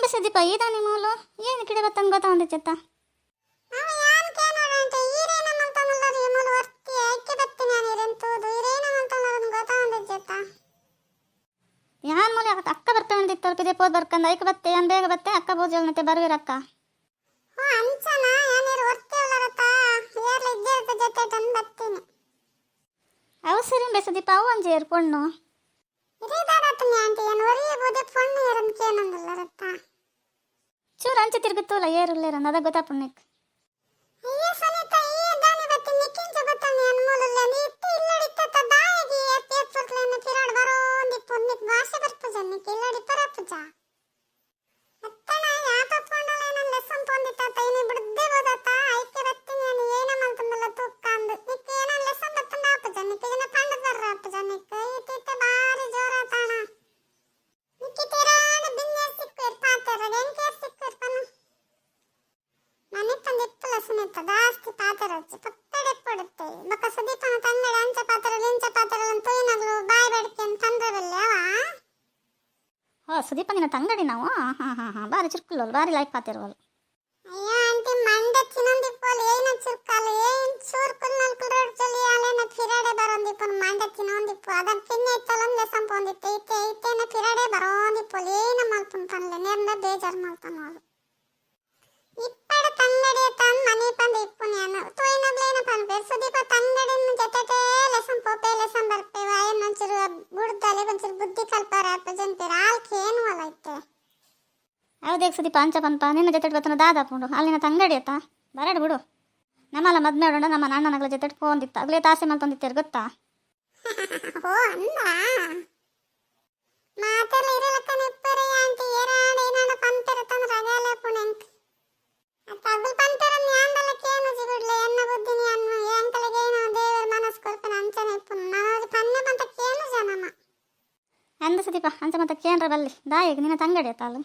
ಬೆಸದೀಪ ಈದಾನಿ ಮೂಲು ಏನು ಕಿಡೆ ಬತ್ತಂಗೆ ಗೊತ್ತಾವಂದೆ ಚೆತ್ತ ಯಾನ್ ಮೂಲೆ ಅಕ್ಕ ಬರ್ತೇವೆ ಅಂದಿತ್ತು ಪಿದೆ ಪೋದ್ ಬರ್ಕಂದ ಐಕ ಬತ್ತೆ ಏನ್ ಬೇಗ ಬತ್ತೆ ಅಕ್ಕ ಬೋಜಲ್ನತೆ ಬರುವಿರಕ್ಕ ಅವು ಸರಿ ಬೆಸದೀಪ ಅವು ಒಂಜಿ ಏರ್ಪೊಣ್ಣು ಚೂರು ಅಂಚೆ ತಿರುಗುತ್ತಲ್ಲ ಏರುಲ್ಲೇರಂದ ಅದ ಗೊತ್ತಾಪುಣ್ಯಕ್ಕೆ ಜಾಸ್ತಿ ಪಾತ್ರ ಪತ್ತಡೆ ಪಡುತ್ತೆ ಬಕ್ಕ ಸುದೀಪನ ತಂಗಡ ಅಂಚ ಪಾತ್ರ ಲಿಂಚ ಪಾತ್ರ ತೂಯಿನಗಳು ಬಾಯಿ ಬೇಡಿಕೆ ತಂದ್ರವಲ್ಲೇ ಸುದೀಪ ನಿನ್ನ ತಂಗಡಿ ನಾವು ಬಾರಿ ಚುರುಕುಲ್ಲ ಬಾರಿ ಲೈಫ್ ಪಾತಿರುವಲ್ಲ ಅಯ್ಯೋ ಆಂಟಿ ಮಂಡೆ ಚಿನ್ನೊಂದಿಪ್ಪಲು ಏನ ಚುರುಕಲ್ಲ ಏನ್ ಚೂರ್ಕುಲ್ ನಲ್ಕುಲ್ ಜೊಲಿ ಅಲೆನ ಪಿರಡೆ ಬರೋಂದಿಪ್ಪನು ಮಂಡೆ ಚಿನ್ನೊಂದಿಪ್ಪು ಅದನ್ನ ಪಿನ್ನೆ ಇತ್ತಲೊಂದು ಸಂಪೊಂದಿತ್ತು ಇತ್ತೇನ ಪಿರಡೆ ಬರೋಂದಿಪ್ಪಲು ಏನ ಮಲ್ಪನ್ ಪನ್ಲೆ ನೇರ್ನ ಬೇಜಾರು ಮಲ್ಪನ್ ಅವಳು ಇಪ್ಪಡ ತಂಗಡಿ ತನ್ ಮನೆ ಪಂದ ಇಪ್ಪುನ್ಯಾನು ತೋಯಿನಗ್ಲೇನ ಪನ್ಪೆ ಸುದೀಪ ತಂಗಡಿನ ಜೊತೆಟೇ ಲೆಸನ್ ಪೋಪೆ ಲೆಸನ್ ಬರ್ಪೆ ವಾಯನ್ ಒಂಚೂರು ಬುಡ್ದಲೆ ಒಂಚೂರು ಬುದ್ಧಿ ಕಲ್ಪಾರ ಅಪ್ಪಜಂತೀರ ಆಲ್ಕೆ ಏನು ಅಲ್ಲ ಐತೆ ಹೌದೇಗ ಸುದೀಪ ಅಂಚ ಪನ್ಪ ನಿನ್ನ ಜೊತೆ ಬತ್ತನ ದಾದಾಪುಂಡು ಅಲ್ಲಿನ ತಂಗಡಿ ಆಯ್ತಾ ಬರಡು ಬಿಡು ನಮ್ಮಲ್ಲ ಮದ್ಮೆ ಉಂಡ ನಮ್ಮ ಅಣ್ಣನಗಳ ಜೊತೆ ಪೋಂದಿತ್ತ ಅಗ್ಲೇ ತಾಸೆ ಮಲ್ತೊಂದಿತ್ತೇರು ಗೊತ್ತಾ ಓ ಅಂದ ಮಾತೆಲ್ಲ ಇರಲಕ್ಕ ನೆಪ್ಪರೆ ಆಂಟಿ ಏರಾಡ ಏನಾನ ಪಂತೆರ ತಂದ್ರ ಅಗಲ ಪುಣೆಂಕ್ ಅತ್ತಗುಲ್ ಪಂತೆರ ನ್ಯಾಂದಲ ಕೇನು ಜಿಗುಡ್ಲೆ ಎನ್ನ ಬುದ್ಧಿನಿ ಅನ್ನು ಎಂಕಲಗೆ ಏನೋ ದೇವರ ಮನಸ್ ಕೊರ್ಪನ ಅಂಚನೆ ಪುನ್ ನನದು ಪನ್ನೆ ಪಂತ ಕೇನು ಜನಮ ಅಂದ ಸುದೀಪ ಅಂಚ ಮತ್ತೆ ಕೇನ್ರ ಬಲ್ಲಿ ದಾಯಿಗೆ ನಿನ್ನ ತಂಗಡಿ ಆಯ್ತಾ ಅಲ್ಲ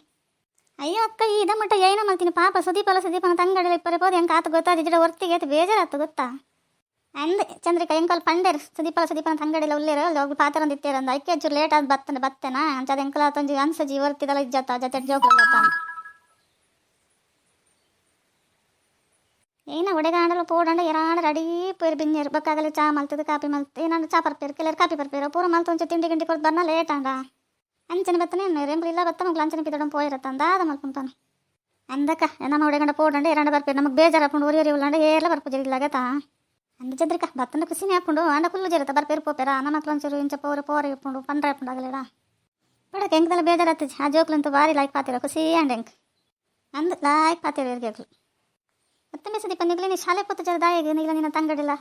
ಅಯ್ಯೋ ಅಕ್ಕ ಈ ಇದಮ್ಮಟ ಏನೋ ಮಲ್ತೀನಿ ಪಾಪ ಸುದೀಪನ ತಂಗಡಿಯಲ್ಲಿ ಇಪ್ಪರೆ ಹೋದ ಹೆಂಗೆ ಆತು ಗೊತ್ತಾ ಜಿಡ ಹೊರ್ತಿಗೆ ಆಯ್ತು ಬೇಜಾರಾತು ಗೊತ್ತಾ ಅಂದೆ ಚಂದ್ರಿಕಾ ಎಂಕಲ್ ಪಂಡೇರು ಸುದೀಪನ ತಂಗಡಿಲ್ಲ ಉಲ್ಲೇರು ಅಲ್ಲಿ ಹೋಗಿ ಪಾತ್ರ ಒಂದಿತ್ತೇರು ಅಂದ ಐಕೆ ಚೂರು ಲೇಟ್ ಆದ ಬತ್ತೇನಾ ಅಂಚದ ಎಂಕಲ ಆತೊಂಜಿ ಅನ್ಸಜಿ ಹೊರ್ತಿದಲ್ಲ ಇಜ್ಜತ್ತ ಜೊತೆ ಜೋಗ್ಲ ಏನ ಒಡೆಗಾಂಡಲು ಪೋಡಂಡ ಎರಾಂಡ ರೆಡಿ ಪೇರು ಬಿನ್ನೇರು ಬಕ್ಕಾಗಲಿ ಚಾ ಮಲ್ತದ ಕಾಪಿ ಮಲ್ತ ಏನಾಂಡ ಚಾ ಪರ್ಪೇರು ಕೆಲರು ಕಾಪಿ ಪರ್ಪೇರು ಪೂರ ಮಲ್ತ ಒಂಚು ತಿಂಡಿ ಗಿಂಡಿ ಕೊಟ್ಟು ಬರ್ನ ಲೇಟ್ ಅಂಡ ಅಂಚನೆ ಬತ್ತನೆ ರೆಂಬಲಿಲ್ಲ ಬತ್ತ ಮಗ್ಲು ಅಂಚನೆ ಪಿದಡ ಪೋಯಿರತ್ತಂದ ಅದ ಮಲ್ಪುಂತಾನ ಅಂದಕ್ಕ ನಮ್ಮ ಒಡೆಗಂಡ ಪೋಡಂಡ ಎರಾಂಡ ಬರ್ಪೇರು ನಮಗೆ ಬೇಜಾರಪ್ಪುಂಡು ಒರಿ ಉಳ್ಳಂಡ ಏರ್ಲ ಬರ್ಪು ಜರಿಲಾಗತ್ತಾ ಅಂದ ಚಂದ್ರಿಕ ಬತ್ತನ ಖುಷಿನೇ ಹಾಕೊಂಡು ಅಂಡ ಕುಲ್ಲು ಜರತ್ತ ಬರ್ಪೇರು ಪೋಪೇರ ನಮ್ಮ ಮಕ್ಳು ಒಂಚೂರು ಇಂಚ ಪೋರೆ ಇಪ್ಪುಂಡು ಪಂಡ್ರ ಇಪ್ಪುಂಡು ಆಗಲೇಡ ಬಡಕ್ಕೆ ಹೆಂಗದಲ್ಲ ಬೇಜಾರತ್ತಜಿ ಆ ಜೋಕ್ಲಂತೂ ಭಾರಿ ಲಾಯ್ಕ್ ಪಾತಿರ ಖುಷಿ ಅಂಡ ಹೆಂಗೆ ಅಂದ್ ಲಾಯ್ಕ್ ಪಾತಿರ ಇರ್ಗೇಕ್ಲು ಮತ್ತೆ ಸುದೀಪ ನಿಗ್ಲಿ ನೀ ಶಾಲೆ ಪತ್ತು ಜರ ದಾಯಿಗೆ ನಿಗ್ಲ ನಿನ್ನ ತಂಗಡಿಲ್ಲ